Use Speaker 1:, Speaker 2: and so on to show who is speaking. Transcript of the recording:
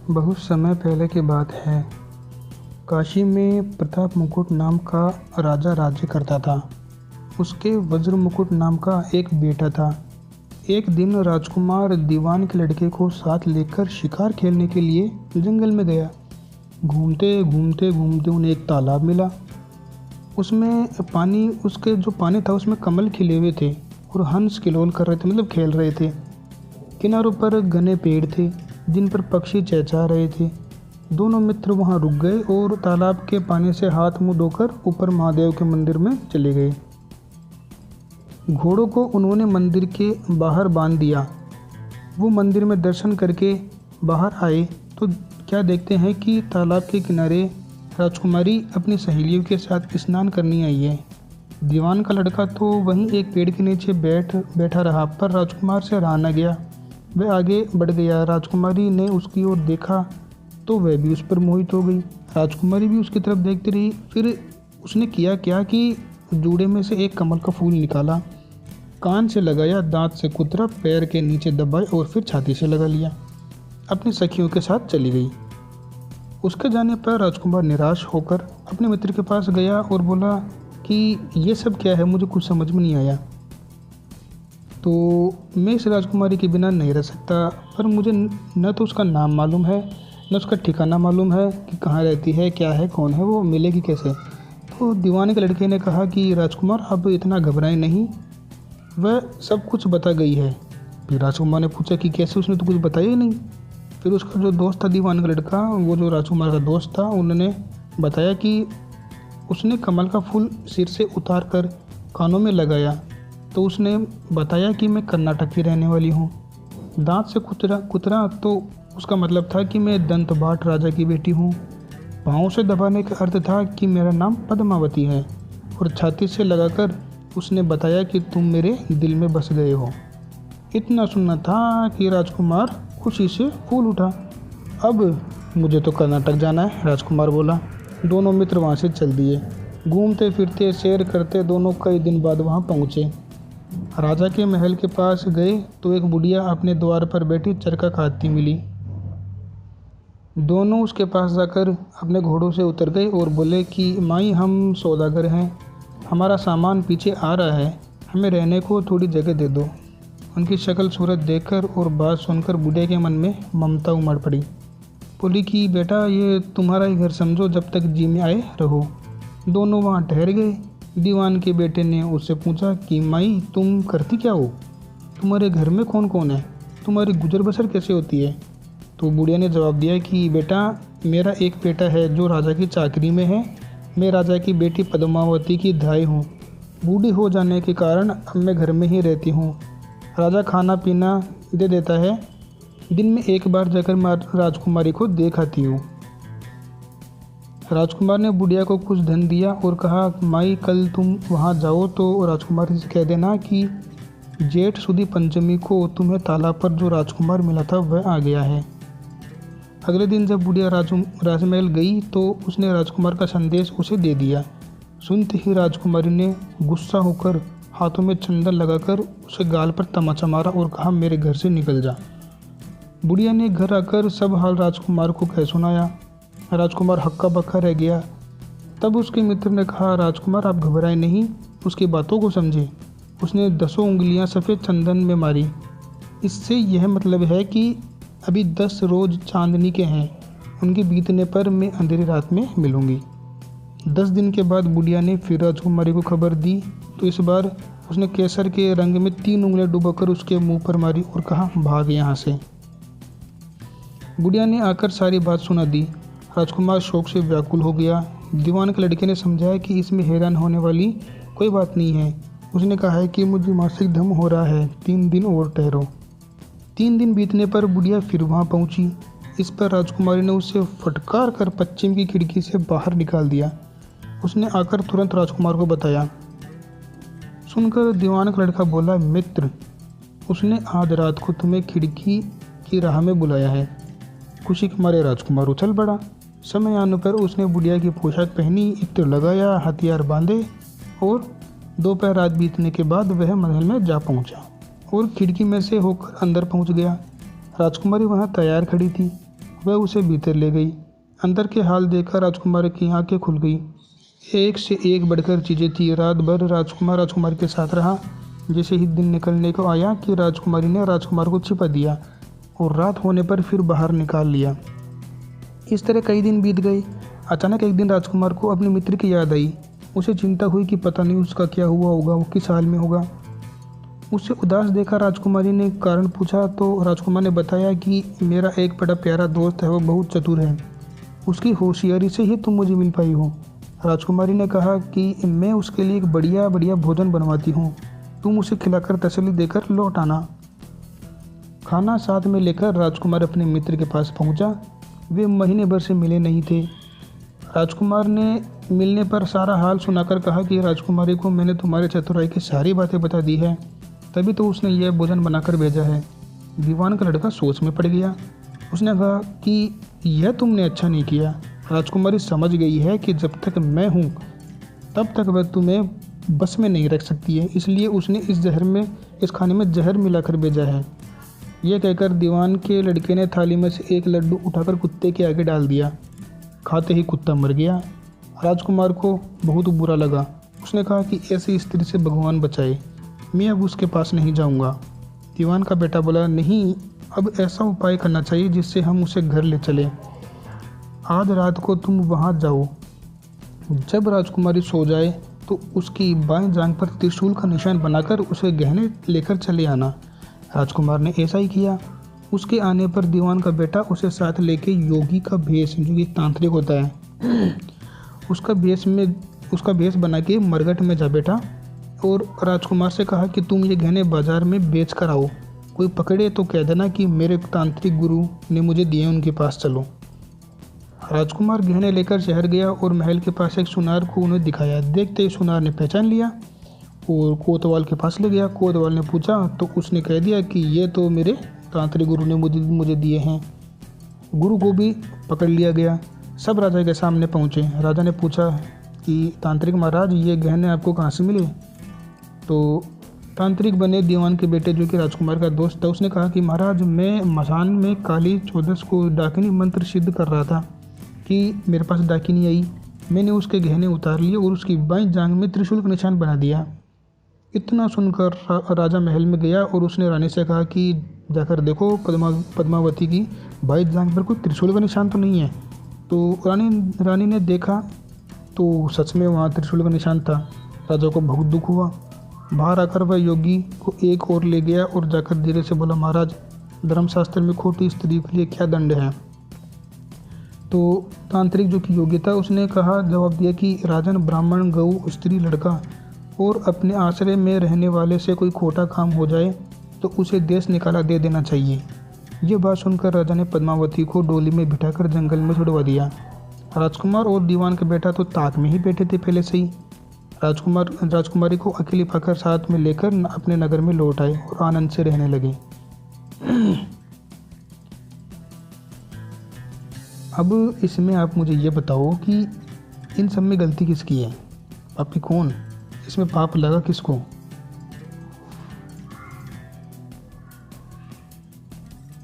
Speaker 1: बहुत समय पहले की बात है। काशी में प्रताप मुकुट नाम का राजा राज्य करता था। उसके वज्र मुकुट नाम का एक बेटा था। एक दिन राजकुमार दीवान के लड़के को साथ लेकर शिकार खेलने के लिए जंगल में गया। घूमते घूमते घूमते उन्हें एक तालाब मिला। उसमें पानी उसके जो पानी था उसमें कमल खिले हुए थे और हंस किलोल कर रहे थे, मतलब खेल रहे थे। किनारों पर घने पेड़ थे जिन पर पक्षी चहचहा रहे थे। दोनों मित्र वहां रुक गए और तालाब के पानी से हाथ मुंह धोकर ऊपर महादेव के मंदिर में चले गए। घोड़ों को उन्होंने मंदिर के बाहर बांध दिया। वो मंदिर में दर्शन करके बाहर आए तो क्या देखते हैं कि तालाब के किनारे राजकुमारी अपनी सहेलियों के साथ स्नान करनी आई है। दीवान का लड़का तो वहीं एक पेड़ के नीचे बैठा रहा, पर राजकुमार से रहा न गया। वह आगे बढ़ गया। राजकुमारी ने उसकी ओर देखा तो वह भी उस पर मोहित हो गई। राजकुमारी भी उसकी तरफ देखती रही। फिर उसने किया क्या कि जूड़े में से एक कमल का फूल निकाला, कान से लगाया, दांत से कुतरा, पैर के नीचे दबाए और फिर छाती से लगा लिया। अपनी सखियों के साथ चली गई। उसके जाने पर राजकुमार निराश होकर अपने मित्र के पास गया और बोला कि ये सब क्या है, मुझे कुछ समझ में नहीं आया। तो मैं इस राजकुमारी के बिना नहीं रह सकता, पर मुझे न तो उसका नाम मालूम है न उसका ठिकाना मालूम है कि कहाँ रहती है, क्या है, कौन है, वो मिलेगी कैसे। तो दीवाने के लड़के ने कहा कि राजकुमार अब इतना घबराएं नहीं, वह सब कुछ बता गई है। फिर राजकुमार ने पूछा कि कैसे, उसने तो कुछ बताया ही नहीं। फिर उसका जो दोस्त था दीवान का लड़का, वो जो राजकुमार का दोस्त था, उन्होंने बताया कि उसने कमल का फूल सिर से उतार कर कानों में लगाया तो उसने बताया कि मैं कर्नाटक की रहने वाली हूँ। दांत से कुतरा तो उसका मतलब था कि मैं दंतबाट राजा की बेटी हूँ। पाँव से दबाने का अर्थ था कि मेरा नाम पद्मावती है। और छाती से लगाकर उसने बताया कि तुम मेरे दिल में बस गए हो। इतना सुनना था कि राजकुमार खुशी से फूल उठा। अब मुझे तो कर्नाटक जाना है, राजकुमार बोला। दोनों मित्र वहाँ से चल दिए। घूमते फिरते सैर करते दोनों कई दिन बाद वहाँ पहुँचे। राजा के महल के पास गए तो एक बुढ़िया अपने द्वार पर बैठी चरखा काटती मिली। दोनों उसके पास जाकर अपने घोड़ों से उतर गए और बोले कि माई, हम सौदागर हैं, हमारा सामान पीछे आ रहा है, हमें रहने को थोड़ी जगह दे दो। उनकी शक्ल सूरत देखकर और बात सुनकर बूढ़े के मन में ममता उमड़ पड़ी। बोली कि बेटा, ये तुम्हारा ही घर समझो, जब तक जी में आए रहो। दोनों वहाँ ठहर गए। दीवान के बेटे ने उससे पूछा कि माई, तुम करती क्या हो, तुम्हारे घर में कौन कौन है, तुम्हारी गुजर बसर कैसे होती है। तो बुढ़िया ने जवाब दिया कि बेटा, मेरा एक बेटा है जो राजा की चाकरी में है। मैं राजा की बेटी पद्मावती की धाई हूँ। बूढ़ी हो जाने के कारण अब मैं घर में ही रहती हूँ। राजा खाना पीना दे देता है, दिन में एक बार जाकर मैं राजकुमारी को देख आती हूँ। राजकुमार ने बुढ़िया को कुछ धन दिया और कहा, माई, कल तुम वहाँ जाओ तो राजकुमारी से कह देना कि जेठ सुदी पंचमी को तुम्हें तालाब पर जो राजकुमार मिला था वह आ गया है। अगले दिन जब बुढ़िया राजमहल गई तो उसने राजकुमार का संदेश उसे दे दिया। सुनते ही राजकुमारी ने गुस्सा होकर हाथों में चंदन लगाकर उसे गाल पर तमाचा मारा और कहा, मेरे घर से निकल जा। बुढ़िया ने घर आकर सब हाल राजकुमार को कह सुनाया। राजकुमार हक्का बक्का रह गया। तब उसके मित्र ने कहा, राजकुमार, आप घबराए नहीं, उसकी बातों को समझे। उसने 10 उंगलियां सफ़ेद चंदन में मारी। इससे यह मतलब है कि अभी 10 रोज चांदनी के हैं, उनके बीतने पर मैं अंधेरी रात में मिलूंगी। 10 दिन के बाद बुढ़िया ने फिर राजकुमारी को खबर दी तो इस बार उसने केसर के रंग में 3 उंगलियां डुबाकर उसके मुंह पर मारी और कहा, भाग यहाँ से। बुढ़िया ने आकर सारी बात सुना दी। राजकुमार शोक से व्याकुल हो गया। दीवान के लड़के ने समझाया कि इसमें हैरान होने वाली कोई बात नहीं है। उसने कहा है कि मुझे मासिक धर्म हो रहा है, 3 दिन और ठहरो। 3 दिन बीतने पर बुढ़िया फिर वहाँ पहुँची। इस पर राजकुमारी ने उसे फटकार कर पश्चिम की खिड़की से बाहर निकाल दिया। उसने आकर तुरंत राजकुमार को बताया। सुनकर दीवान का लड़का बोला, मित्र, उसने आध रात को तुम्हें खिड़की की राह में बुलाया है। खुशी के मारे राजकुमार उछल पड़ा। समय आने पर उसने बुढ़िया की पोशाक पहनी, इत्र लगाया, हथियार बांधे और दोपहर रात बीतने के बाद वह महल में जा पहुंचा और खिड़की में से होकर अंदर पहुंच गया। राजकुमारी वहां तैयार खड़ी थी। वह उसे भीतर ले गई। अंदर के हाल देखकर राजकुमारी की आंखें खुल गई। एक से एक बढ़कर चीज़ें थी। रात भर राजकुमार के साथ रहा। जैसे ही दिन निकलने को आया कि राजकुमारी ने राजकुमार को छिपा दिया और रात होने पर फिर बाहर निकाल लिया। इस तरह कई दिन बीत गए। अचानक एक दिन राजकुमार को अपने मित्र की याद आई। उसे चिंता हुई कि पता नहीं उसका क्या हुआ होगा, वो किस हाल में होगा। उसे उदास देखा राजकुमारी ने कारण पूछा तो राजकुमार ने बताया कि मेरा एक बड़ा प्यारा दोस्त है, वो बहुत चतुर है, उसकी होशियारी से ही तुम मुझे मिल पाई हो। राजकुमारी ने कहा कि मैं उसके लिए एक बढ़िया बढ़िया भोजन बनवाती हूँ, तुम उसे खिलाकर तसल्ली देकर लौट आना। खाना साथ में लेकर राजकुमार अपने मित्र के पास पहुँचा। वे महीने भर से मिले नहीं थे। राजकुमार ने मिलने पर सारा हाल सुनाकर कहा कि राजकुमारी को मैंने तुम्हारे चतुराई की सारी बातें बता दी है, तभी तो उसने यह भोजन बनाकर भेजा है। दीवान का लड़का सोच में पड़ गया। उसने कहा कि यह तुमने अच्छा नहीं किया। राजकुमारी समझ गई है कि जब तक मैं हूँ तब तक वह तुम्हें बस में नहीं रख सकती है, इसलिए उसने इस खाने में जहर मिलाकर भेजा है। यह कहकर दीवान के लड़के ने थाली में से एक लड्डू उठाकर कुत्ते के आगे डाल दिया। खाते ही कुत्ता मर गया। राजकुमार को बहुत बुरा लगा। उसने कहा कि ऐसी स्त्री से भगवान बचाए, मैं अब उसके पास नहीं जाऊंगा। दीवान का बेटा बोला, नहीं, अब ऐसा उपाय करना चाहिए जिससे हम उसे घर ले चलें। आज रात को तुम वहां जाओ। जब राजकुमारी सो जाए तो उसकी बाएं जांघ पर त्रिशूल का निशान बनाकर उसे गहने लेकर चले आना। राजकुमार ने ऐसा ही किया। उसके आने पर दीवान का बेटा उसे साथ लेके योगी का भेष, जो कि तांत्रिक होता है, उसका भेष बना के मरघट में जा बैठा और राजकुमार से कहा कि तुम ये गहने बाजार में बेच कर आओ, कोई पकड़े तो कह देना कि मेरे तांत्रिक गुरु ने मुझे दिए, उनके पास चलो। राजकुमार गहने लेकर शहर गया और महल के पास एक सुनार को उन्हें दिखाया। देखते ही सुनार ने पहचान लिया और कोतवाल के पास ले गया। कोतवाल ने पूछा तो उसने कह दिया कि ये तो मेरे तांत्रिक गुरु ने मुझे दिए हैं। गुरु को भी पकड़ लिया गया। सब राजा के सामने पहुँचे। राजा ने पूछा कि तांत्रिक महाराज, ये गहने आपको कहाँ से मिले? तो तांत्रिक बने दीवान के बेटे, जो कि राजकुमार का दोस्त था, उसने कहा कि महाराज, मैं मसान में काली चौदस को डाकिनी मंत्र सिद्ध कर रहा था कि मेरे पास डाकिनी आई। मैंने उसके गहने उतार लिए और उसकी बाईं जांघ में त्रिशूल का निशान बना दिया। इतना सुनकर राजा महल में गया और उसने रानी से कहा कि जाकर देखो पद्मावती की बाईं जांघ पर कोई त्रिशूल का निशान तो नहीं है। तो रानी ने देखा तो सच में वहाँ त्रिशूल का निशान था। राजा को बहुत दुख हुआ। बाहर आकर वह योगी को एक और ले गया और जाकर धीरे से बोला, महाराज, धर्मशास्त्र में खोटी स्त्री के लिए क्या दंड है? तो तांत्रिक, जो कि योगी था, उसने जवाब दिया कि राजन, ब्राह्मण, गऊ, स्त्री, लड़का और अपने आश्रय में रहने वाले से कोई खोटा काम हो जाए तो उसे देश निकाला दे देना चाहिए। ये बात सुनकर राजा ने पद्मावती को डोली में बिठाकर जंगल में छुड़वा दिया। राजकुमार और दीवान का बेटा तो ताक में ही बैठे थे पहले से ही। राजकुमारी को अकेली पकड़ साथ में लेकर अपने नगर में लौट आए और आनंद से रहने लगे। अब इसमें आप मुझे ये बताओ कि इन सब में गलती किसकी है? पापी कौन? इसमें पाप लगा किसको?